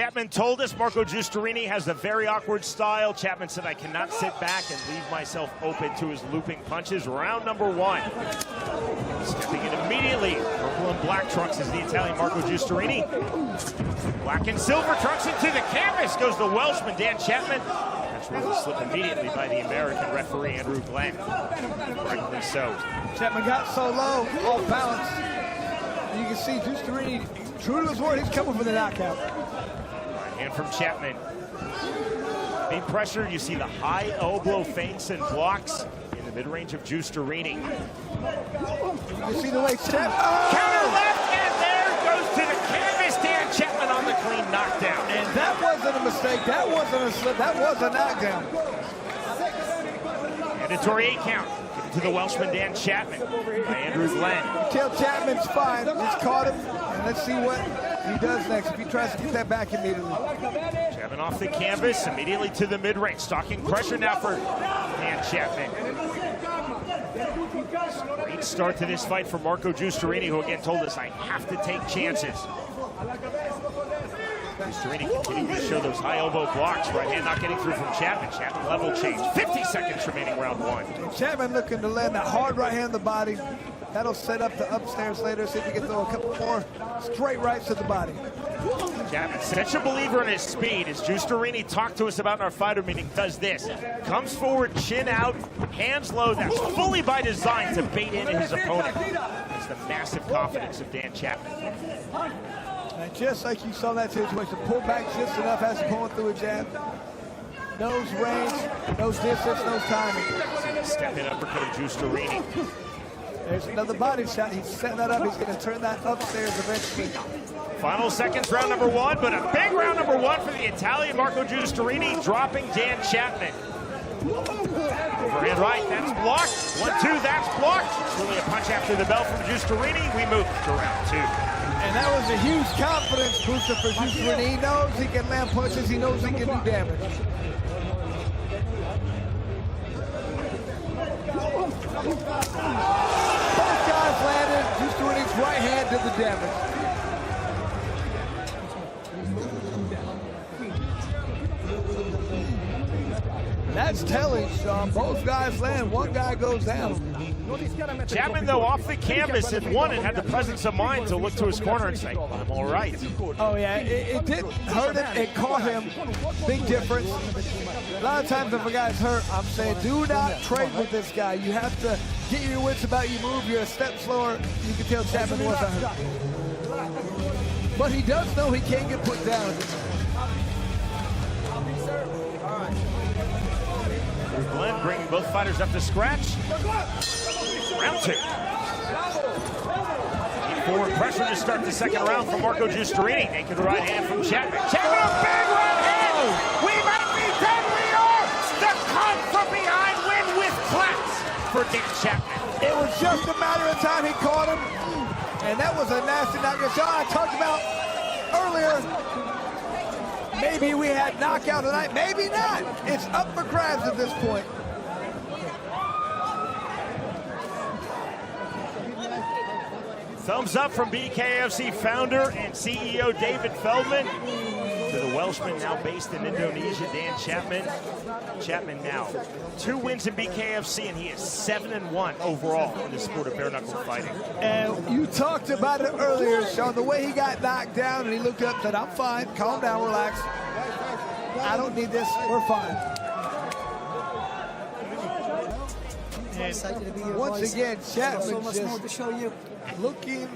Chapman told us Marco Giustarini has a very awkward style. Chapman said, I cannot sit back and leave myself open to his looping punches. Round number one. Stepping in immediately. Purple and black trunks is the Italian Marco Giustarini. Black and silver trunks into the canvas goes the Welshman, Dan Chapman. That's really slipped immediately by the American referee, Andrew Glenn. Rightly so. Chapman got so low, off balance. You can see Giustarini, true to his word, he's coming for the knockout. And from Chapman, being pressured, you see the high elbow feints and blocks in the mid-range of Giustarini. You can see the way Chapman... Counter left, and there goes to the canvas. Dan Chapman on the clean knockdown. And that wasn't a mistake, that wasn't a slip, that was a knockdown. Mandatory 8 count. Given to the Welshman, Dan Chapman, by Andrew Glenn. Till Chapman's fine, he's caught him, and let's see what he does next if he tries to get that back immediately. Chapman off the canvas, immediately to the mid-range. Stalking pressure now for Dan Chapman. Great start to this fight for Marco Giustarini, who again told us, I have to take chances. Giustarini continuing to show those high elbow blocks. Right hand not getting through from Chapman. Chapman level change. 50 seconds remaining round one. Chapman looking to land that hard right hand in the body. That'll set up the upstairs later, see if he can throw a couple more straight rights to the body. Chapman, such a believer in his speed, as Giustarini talked to us about in our fighter meeting, does this. Comes forward, chin out, hands low. That's fully by design to bait into his opponent. It's the massive confidence of Dan Chapman. And just like you saw that situation, pull back just enough as he's pulling through a jab. Knows range, knows distance, knows timing. Step in uppercut of Giustarini. There's another body shot. He's setting that up. He's going to turn that upstairs eventually. Final seconds, round number one, but a big round number one for the Italian Marco Giustarini, dropping Dan Chapman. Overhand right, that's blocked. 1-2, that's blocked. It's really a punch after the bell from Giustarini. We move to round two. And that was a huge confidence booster for Giustarini. He knows he can land punches. He knows he can do damage. Both guys landed. Giustarini's right hand did the damage. That's telling, Sean. Both guys land, one guy goes down. Chapman, though, off the canvas had won and had the presence of mind to look to his corner and say, I'm all right. Oh, yeah, it didn't hurt him. It caught him. Big difference. A lot of times if a guy's hurt, I'm saying do not trade with this guy. You have to get your wits about you, move. You're a step slower. You can tell Chapman wasn't hurt. But he does know he can't get put down. Glenn bringing both fighters up to scratch. Round two. Forward pressure to start the second round from Marco Giustarini. Naked right hand from Chapman. Chapman, a big right hand! We might be dead, we are! The come from behind win with claps for Dan Chapman. It was just a matter of time he caught him. And that was a nasty knockout. So I talked about earlier, maybe we had knockout tonight, maybe not. It's up for grabs at this point. Thumbs up from BKFC founder and CEO David Feldman to the Welshman now based in Indonesia, Dan Chapman. Chapman now 2 wins in BKFC, and he is 7-1 overall in the sport of bare knuckle fighting. And you talked about it earlier, Sean, the way he got knocked down and he looked up and said, I'm fine, calm down, relax. I don't need this, we're fine. And once again, Chapman just looking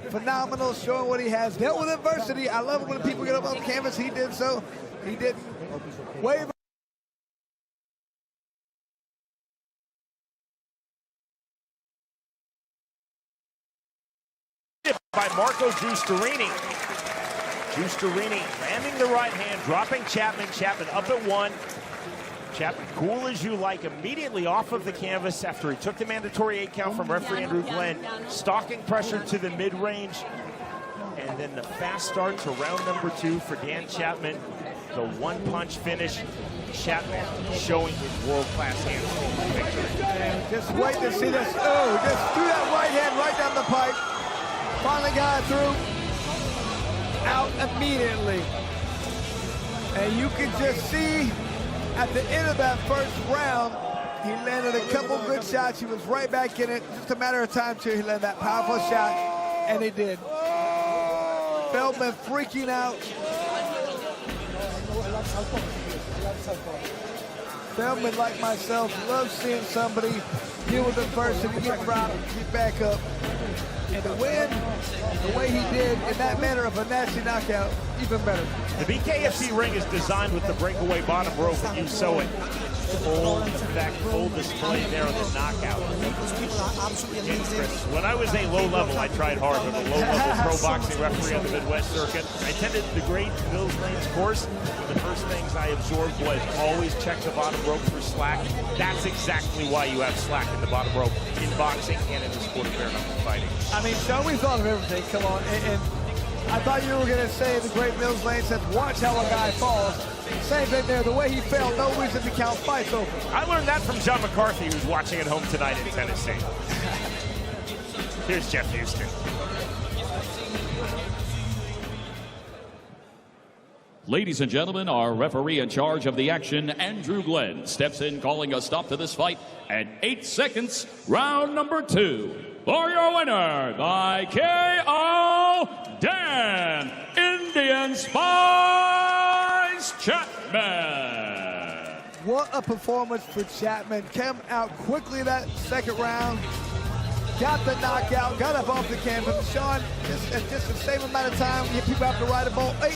phenomenal, showing what he has. Dealt with adversity. I love it when people get up on canvas. He did so. He didn't waver. By Marco Giustarini. Giustarini landing the right hand, dropping Chapman. Chapman up at 1. Chapman, cool as you like, immediately off of the canvas after he took the mandatory 8 count from referee Andrew Glenn, stalking pressure to the mid-range, and then the fast start to round number 2 for Dan Chapman. The one-punch finish. Chapman showing his world-class hands victory. And just wait to see this. Oh, just threw that right hand right down the pipe. Finally got it through. Out immediately. you can just see at the end of that first round, he landed a couple good shots. He was right back in it. Just a matter of time till he landed that powerful shot, and he did. Feldman freaking out. Feldman, like myself, loves seeing somebody deal with adversity, get dropped, get back up. And to win the way he did in that manner of a nasty knockout, even better. The BKFC ring is designed with the breakaway bottom rope, and you saw it. Full effect, full display there on the knockout. When I was a low level, I tried hard. I'm a low level pro boxing referee on the Midwest circuit. I attended the great Mills Lane's course. One of the first things I absorbed was always check the bottom rope for slack. That's exactly why you have slack in the bottom rope in boxing and in the sport of bare knuckle fighting. I mean, Sean, we thought of everything. Come on. And I thought you were going to say the great Mills Lane said, watch how a guy falls. Same thing there. The way he fell, no reason to count fights over. I learned that from John McCarthy, who's watching at home tonight in Tennessee. Here's Jeff Houston. Ladies and gentlemen, our referee in charge of the action, Andrew Glenn, steps in calling a stop to this fight at 8 seconds, round number 2. For your winner, by KO, Dan Indian Spice Chapman. What a performance for Chapman. Came out quickly that second round. Got the knockout, got up off the canvas. Sean, just the same amount of time, people have to ride a ball. 8